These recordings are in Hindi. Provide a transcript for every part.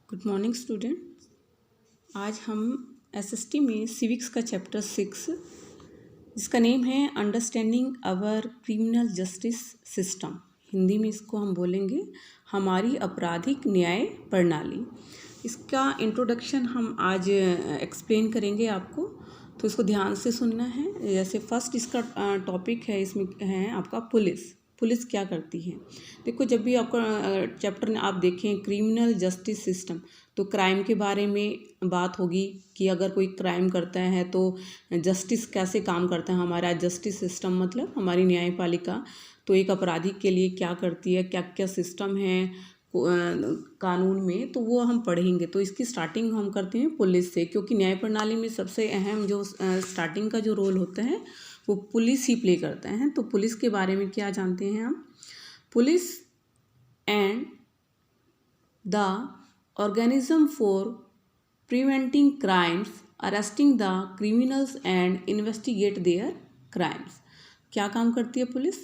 Good morning student. आज हम एसएसटी में सिविक्स का चैप्टर 6 जिसका नेम है understanding our criminal justice system, Hindi में इसको हम बोलेंगे हमारी आपराधिक न्याय प्रणाली। इसका इंट्रोडक्शन हम आज एक्सप्लेन करेंगे आपको, तो इसको ध्यान से सुनना है। जैसे फर्स्ट इसका टॉपिक है, इसमें है आपका पुलिस क्या करती है। देखो, जब भी आपका चैप्टर आप देखें क्रिमिनल जस्टिस सिस्टम, तो क्राइम के बारे में बात होगी कि अगर कोई क्राइम करता है तो जस्टिस कैसे काम करता है। हमारा जस्टिस सिस्टम मतलब हमारी न्यायपालिका तो एक अपराधी के लिए क्या करती है, क्या क्या सिस्टम है कानून में, तो वो हम पढ़ेंगे। तो इसकी स्टार्टिंग हम करते हैं पुलिस से, क्योंकि न्याय प्रणाली में सबसे अहम जो स्टार्टिंग का जो रोल होता है वो पुलिस ही प्ले करते हैं। तो पुलिस के बारे में क्या जानते हैं हम। Police and the organism for preventing crimes, arresting the criminals and investigate their crimes. क्या काम करती है पुलिस।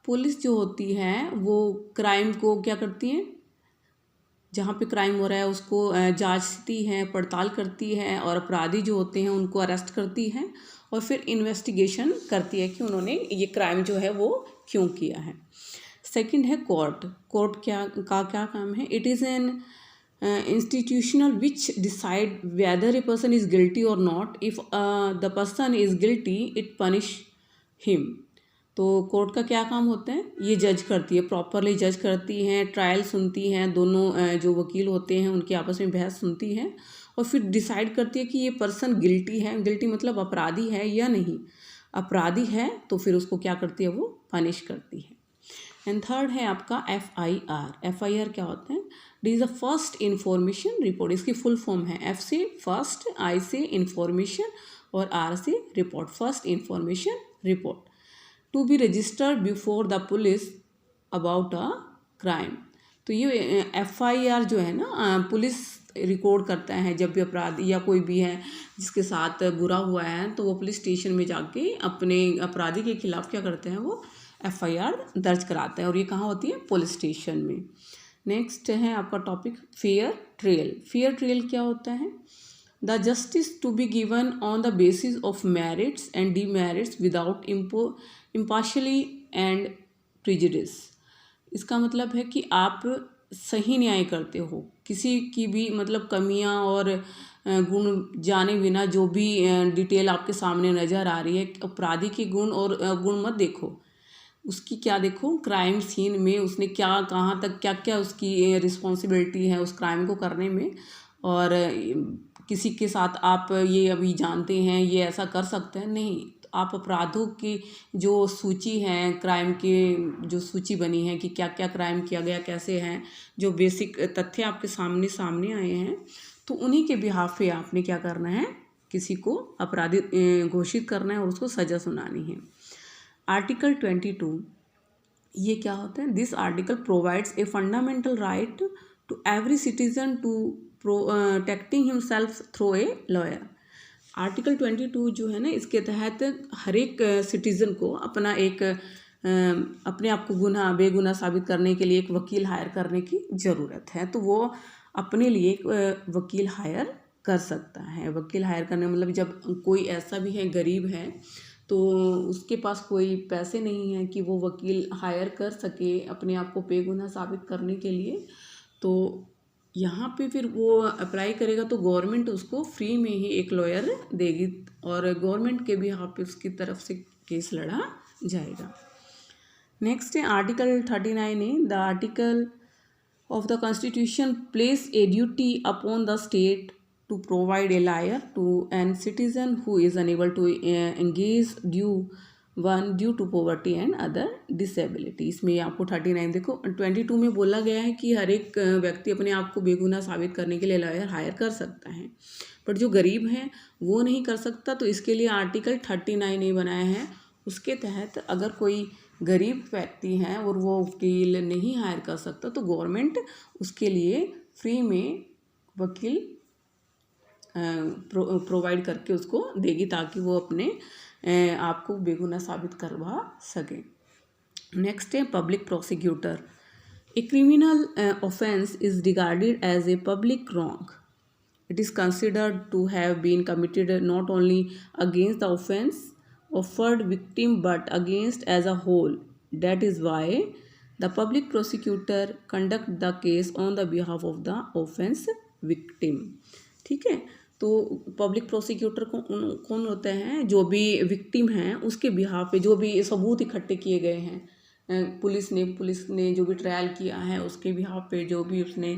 पुलिस जो होती है वो क्राइम को क्या करती है, जहाँ पे क्राइम हो रहा है उसको जांचती है, पड़ताल करती है, और अपराधी जो होते हैं उनको अरेस्ट करती है, और फिर इन्वेस्टिगेशन करती है कि उन्होंने ये क्राइम जो है वो क्यों किया है। सेकंड है कोर्ट क्या काम है। It is an institutional which decide whether a person is guilty और not. If the person is guilty it punish him. तो कोर्ट का क्या काम होता है, ये जज करती है, प्रॉपरली जज करती हैं, ट्रायल सुनती हैं, दोनों जो वकील होते हैं उनकी आपस में बहस सुनती है, और फिर डिसाइड करती है कि ये पर्सन गिल्टी है, गिल्टी मतलब अपराधी है या नहीं। अपराधी है तो फिर उसको क्या करती है, वो पनिश करती है। एंड थर्ड है आपका FIR क्या होता है। The is the first information report. इसकी फुल फॉर्म है F से फर्स्ट, I से इंफॉर्मेशन और R से report, first information report. To be registered before the police about a crime. तो ये FIR जो है ना, पुलिस रिकॉर्ड करता है जब भी अपराधी या कोई भी है जिसके साथ बुरा हुआ है, तो वो पुलिस स्टेशन में जाके अपने अपराधी के खिलाफ क्या करते हैं, वो FIR दर्ज कराते हैं, और ये कहाँ होती है, पुलिस स्टेशन में। नेक्स्ट है आपका टॉपिक फेयर ट्रायल क्या होता है। The justice to be given on the basis of merits and demerits without impartially and prejudice. इसका मतलब है कि आप सही न्याय करते हो, किसी की भी मतलब कमियां और गुण जाने बिना जो भी डिटेल आपके सामने नज़र आ रही है, अपराधी के गुण और गुण मत देखो, उसकी क्या देखो, क्राइम सीन में उसने क्या कहाँ तक क्या क्या उसकी रिस्पॉन्सिबिलिटी है उस क्राइम को करने में, और किसी के साथ आप ये अभी जानते हैं ये ऐसा कर सकते हैं, नहीं। तो आप अपराधों की जो सूची है, क्राइम के जो सूची बनी है कि क्या क्या क्राइम किया गया, कैसे हैं, जो बेसिक तथ्य आपके सामने आए हैं, तो उन्हीं के बिहाफ पे आपने क्या करना है, किसी को अपराधी घोषित करना है और उसको सज़ा सुनानी है। आर्टिकल 22 ये क्या होता है। This article provides a fundamental right to every citizen to protecting himself through a lawyer. Article 22 जो है ना, इसके तहत हर एक सिटीज़न को अपना एक अपने आप को बेगुनाह साबित करने के लिए एक वकील हायर करने की ज़रूरत है। तो वो अपने लिए एक वकील हायर कर सकता है। वकील हायर करने मतलब जब कोई ऐसा भी है, गरीब है, तो उसके पास कोई पैसे नहीं है कि वो वकील हायर कर सके अपने आप को बेगुनाह साबित करने के लिए, तो यहाँ पे फिर वो अप्लाई करेगा तो गवर्नमेंट उसको फ्री में ही एक लॉयर देगी, और गवर्नमेंट के भी यहाँ पे उसकी तरफ से केस लड़ा जाएगा। नेक्स्ट है आर्टिकल 39 है। The article of the constitution place a duty upon the state to provide a lawyer to an citizen who is unable to engage due to poverty and other disability। इसमें आपको 39 देखो, 22 में बोला गया है कि हर एक व्यक्ति अपने आप को बेगुनाह साबित करने के लिए लॉयर हायर कर सकता है, पर जो गरीब है वो नहीं कर सकता। तो इसके लिए आर्टिकल 39 नहीं बनाया है। उसके तहत अगर कोई गरीब व्यक्ति हैं और वो वकील नहीं हायर कर सकता, तो गवर्नमेंट उसके लिए फ्री में वकील प्रोवाइड करके उसको देगी, ताकि वो अपने आप को बेगुनाह साबित करवा सके। नेक्स्ट है public prosecutor. A criminal offense is regarded as a public wrong. It is considered to have been committed not only against the offense offered victim but against as a whole. That is why the public prosecutor conduct the case on the behalf of the offense victim. ठीक है, तो पब्लिक प्रोसिक्यूटर कौन होते हैं? जो भी विक्टिम हैं उसके बिहाफ पे जो भी सबूत इकट्ठे किए गए हैं, पुलिस ने जो भी ट्रायल किया है उसके बिहाफ पे जो भी उसने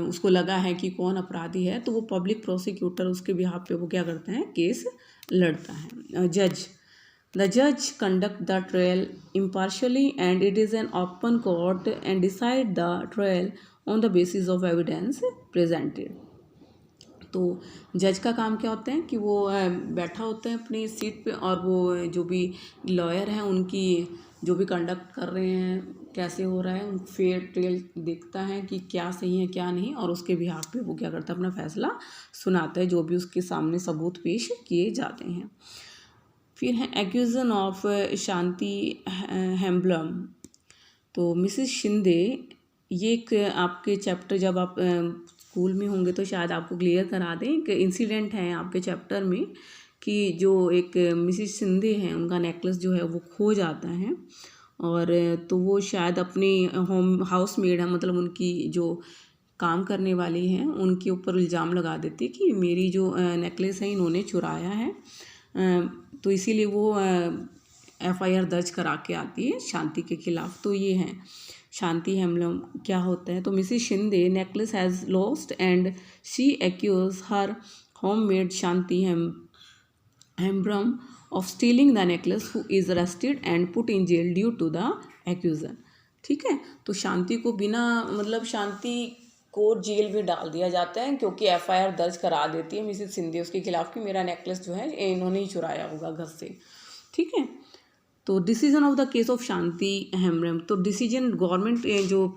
उसको लगा है कि कौन अपराधी है, तो वो पब्लिक प्रोसिक्यूटर उसके बिहाफ पे वो क्या करते हैं? केस लड़ता है. जज, द जज conduct the trial impartially and it is an open court and decide the trial on the basis of evidence presented. तो जज का काम क्या होता है कि वो बैठा होता है अपनी सीट पे और वो जो भी लॉयर हैं उनकी जो भी कंडक्ट कर रहे हैं कैसे हो रहा है उन फेयर ट्रायल देखता है कि क्या सही है क्या नहीं, और उसके बिहाफ पे वो क्या करता है? अपना फैसला सुनाता है जो भी उसके सामने सबूत पेश किए जाते हैं. फिर है एक्यूजन ऑफ शांति हेम्ब्लम. तो मिसेस शिंदे, ये एक आपके चैप्टर जब आप स्कूल में होंगे तो शायद आपको क्लियर करा दें. एक इंसिडेंट है आपके चैप्टर में कि जो एक मिसेस शिंदे हैं उनका नेकलेस जो है वो खो जाता है, और तो वो शायद अपनी हाउस मेड है, मतलब उनकी जो काम करने वाली हैं उनके ऊपर इल्ज़ाम लगा देती है कि मेरी जो नेकलेस है इन्होंने चुराया है. तो इसीलिए वो FIR दर्ज करा के आती है शांति के खिलाफ. तो ये हैं शांति हेम्ब्लम. क्या होता है? तो Mrs Shinde necklace has lost and she accuse her home maid Shanti Hembram of stealing the necklace, who is arrested and put in jail due to the accusation. ठीक है, तो शांति को बिना मतलब शांति को जेल में डाल दिया जाता है क्योंकि FIR दर्ज करा देती है मिसेस शिंदे उसके खिलाफ कि मेरा नेकलेस जो है इन्होंने ही चुराया होगा घर से. ठीक है, तो decision of the case of Shanti Hembram. तो डिसीजन गवर्नमेंट जो